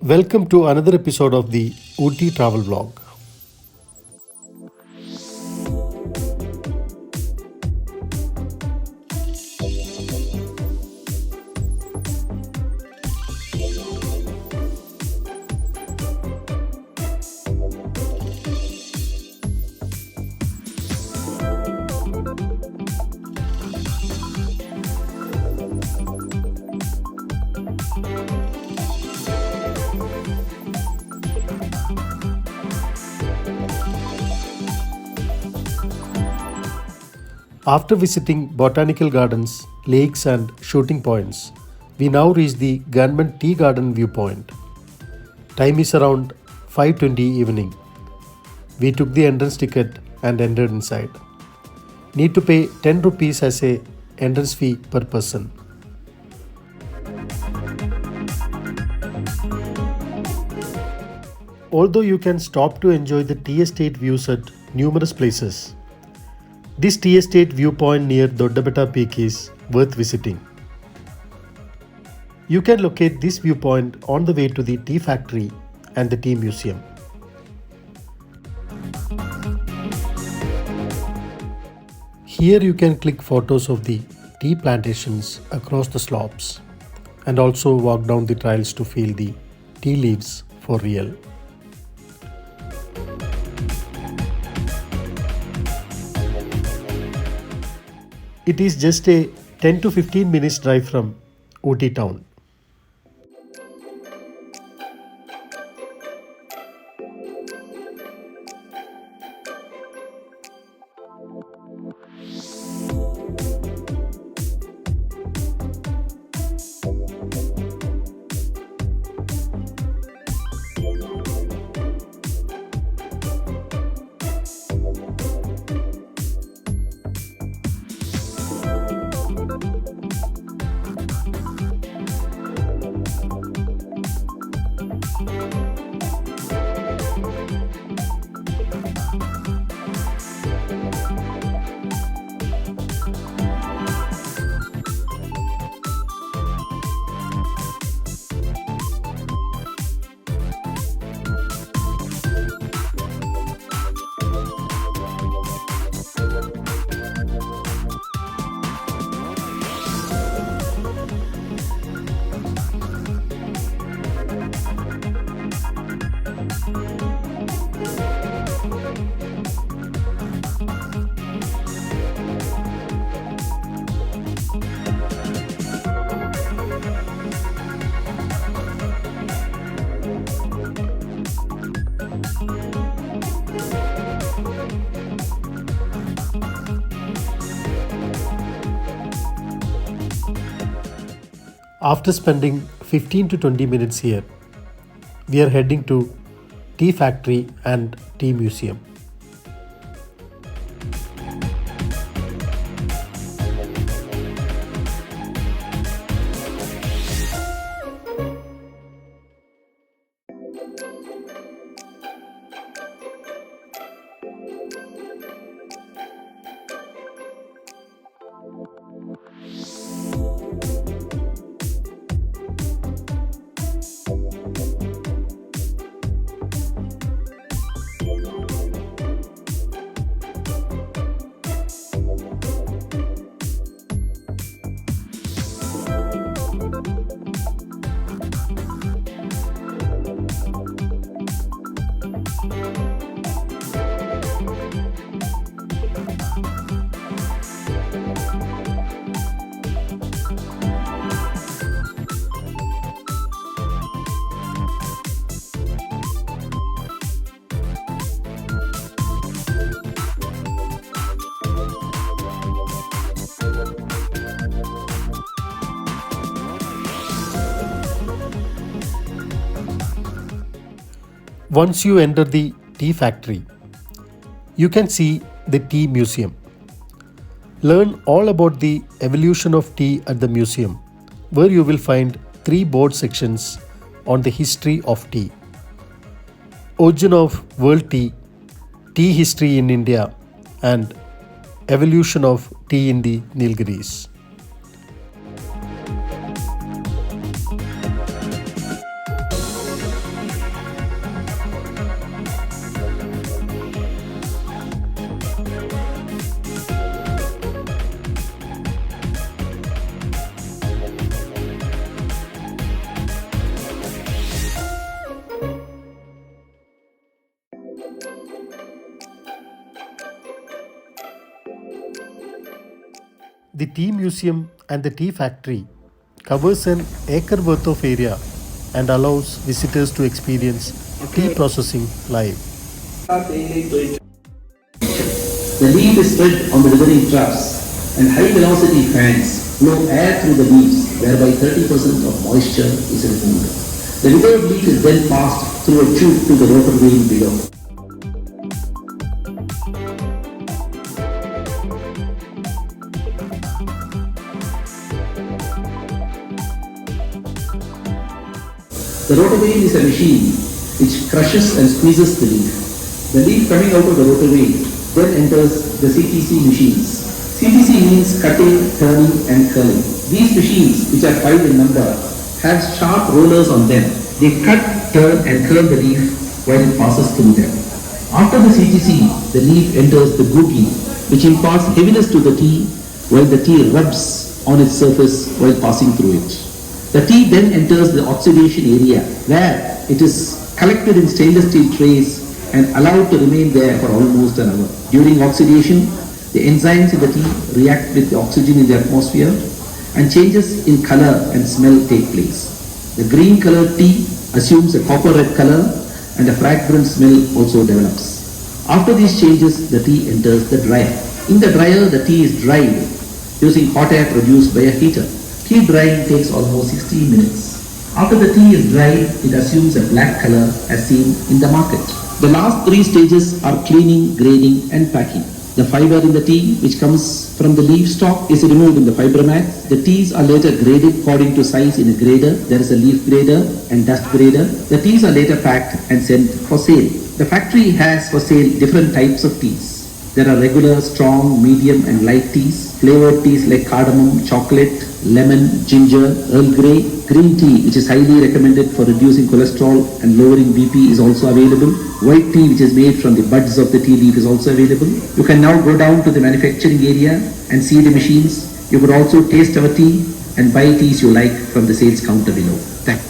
Welcome to another episode of the Ooty travel vlog. After visiting Botanical Gardens, lakes and shooting points, we now reach the Government Tea Garden Viewpoint. Time is around 5:20 evening. We took the entrance ticket and entered inside. Need to pay 10 rupees as a entrance fee per person. Although you can stop to enjoy the tea estate views at numerous places, this tea estate viewpoint near Doddabetta Peak is worth visiting. You can locate this viewpoint on the way to the tea factory and the tea museum. Here you can click photos of the tea plantations across the slopes and also walk down the trails to feel the tea leaves for real. It is just a 10 to 15 minutes drive from Ooty town. After spending 15 to 20 minutes here, we are heading to tea factory and tea museum. Once you enter the tea factory, you can see the tea museum. Learn all about the evolution of tea at the museum, where you will find 3 board sections on the history of tea: origin of world tea, tea history in India, and evolution of tea in the Nilgiris. The tea museum and the tea factory covers an acre worth of area and allows visitors to experience tea processing live. The leaf is spread on the withering troughs and high velocity fans blow air through the leaves whereby 30% of moisture is removed. The withered leaf is then passed through a tube to the rotor wheel below. The rotor wheel is a machine which crushes and squeezes the leaf. The leaf coming out of the rotor wheel then enters the CTC machines. CTC means cutting, turning and curling. These machines, which are 5 in number, have sharp rollers on them. They cut, turn and curl the leaf while it passes through them. After the CTC, the leaf enters the Ooty, which imparts heaviness to the tea while the tea rubs on its surface while passing through it. The tea then enters the oxidation area where it is collected in stainless steel trays and allowed to remain there for almost an hour. During oxidation, the enzymes in the tea react with the oxygen in the atmosphere and changes in color and smell take place. The green colored tea assumes a copper red color and a fragrant smell also develops. After these changes, the tea enters the dryer. In the dryer, the tea is dried using hot air produced by a heater. Tea drying takes almost 16 minutes. After the tea is dried, it assumes a black color as seen in the market. The last 3 stages are cleaning, grading and packing. The fiber in the tea which comes from the leaf stalk is removed in the fiber mat. The teas are later graded according to size in a grader. There is a leaf grader and dust grader. The teas are later packed and sent for sale. The factory has for sale different types of teas. There are regular, strong, medium and light teas, flavored teas like cardamom, chocolate, lemon, ginger, Earl Grey. Green tea, which is highly recommended for reducing cholesterol and lowering BP, is also available. White tea, which is made from the buds of the tea leaf, is also available. You can now go down to the manufacturing area and see the machines. You could also taste our tea and buy teas you like from the sales counter below. Thank you.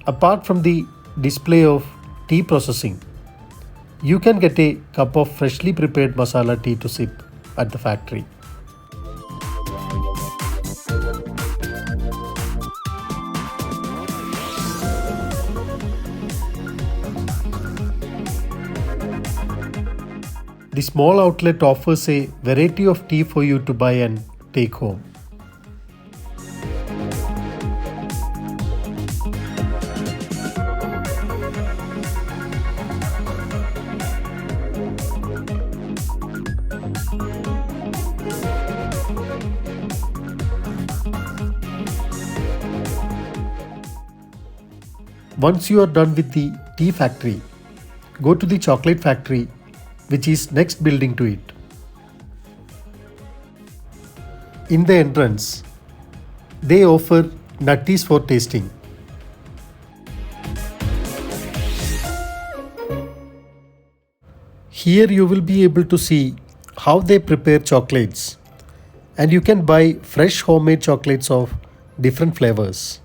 Apart from the display of tea processing, you can get a cup of freshly prepared masala tea to sip at the factory. The small outlet offers a variety of tea for you to buy and take home. Once you are done with the tea factory, go to the chocolate factory, which is next building to it. In the entrance, they offer nutties for tasting. Here you will be able to see how they prepare chocolates, and you can buy fresh homemade chocolates of different flavors.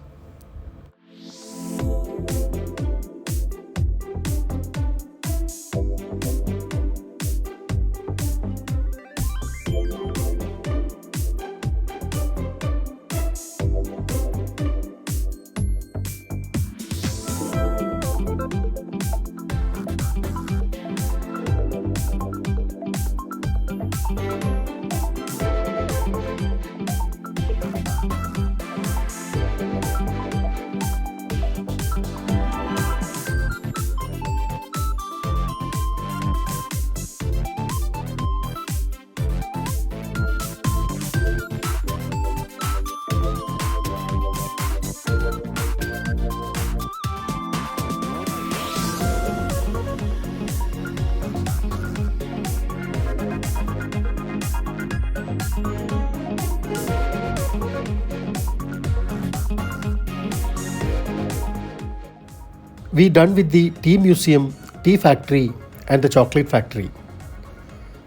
We done with the tea museum, tea factory and the chocolate factory.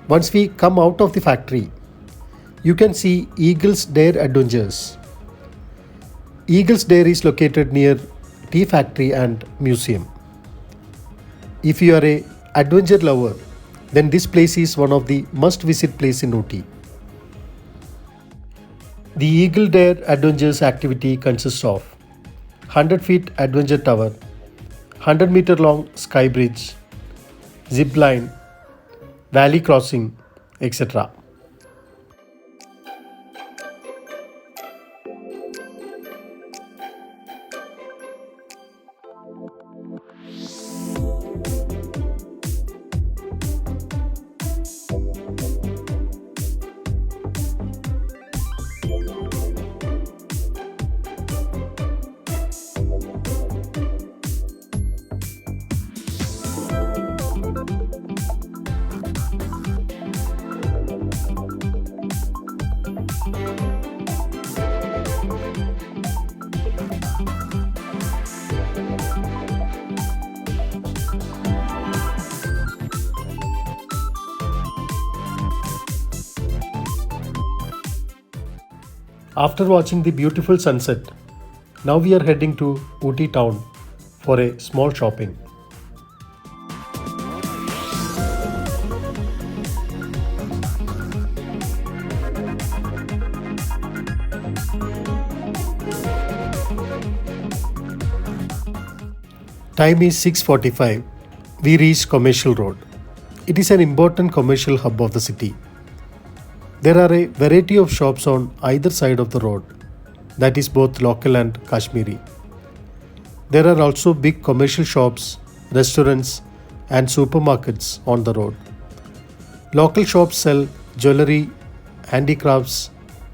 Once we come out of the factory, you can see Eagle's Dare Adventures. Eagle's Dare is located near tea factory and museum. If you are a adventure lover, then this place is one of the must-visit place in Ooty. The Eagle Dare Adventures activity consists of 100 feet adventure tower, 100-meter long sky bridge, zip line, valley crossing, etc. After watching the beautiful sunset, now we are heading to Ooty town for a small shopping. Time is 6:45. We reached Commercial Road. It is an important commercial hub of the city. There are a variety of shops on either side of the road, that is both local and Kashmiri. There are also big commercial shops, restaurants and supermarkets on the road. Local shops sell jewelry, handicrafts,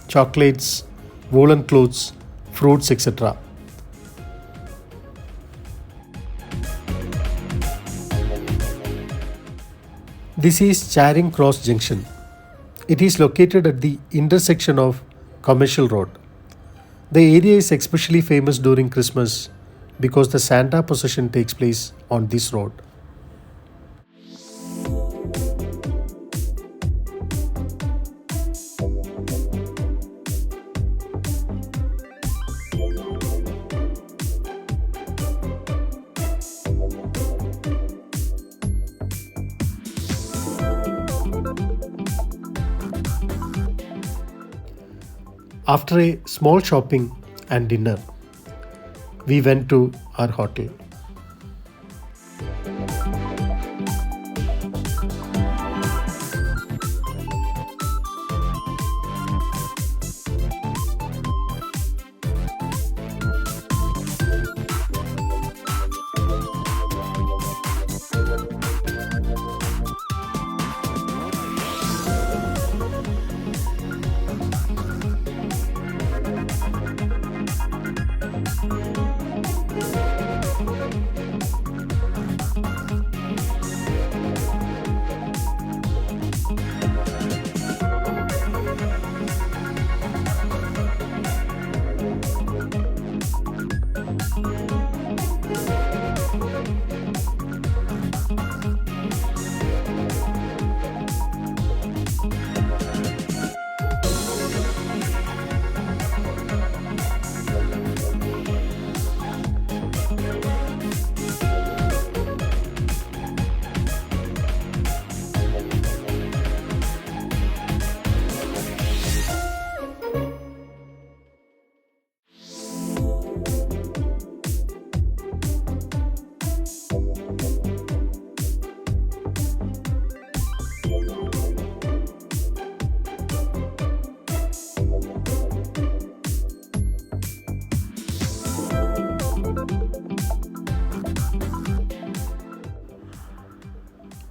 chocolates, woolen clothes, fruits, etc. This is Charring Cross Junction. It is located at the intersection of Commercial Road. The area is especially famous during Christmas because the Santa procession takes place on this road. After a small shopping and dinner, we went to our hotel.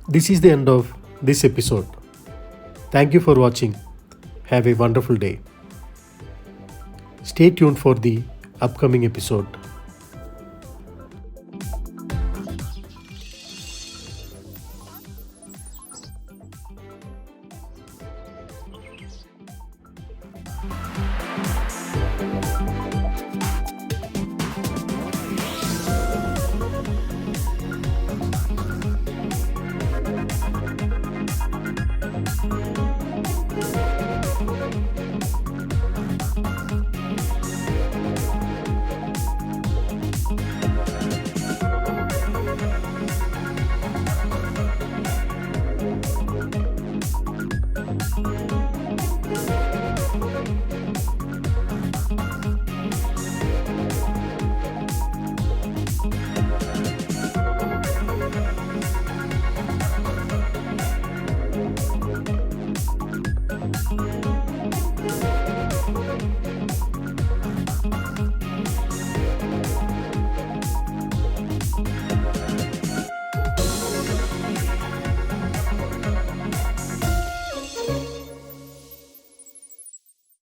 This is the end of this episode. Thank you for watching. Have a wonderful day. Stay tuned for the upcoming episode.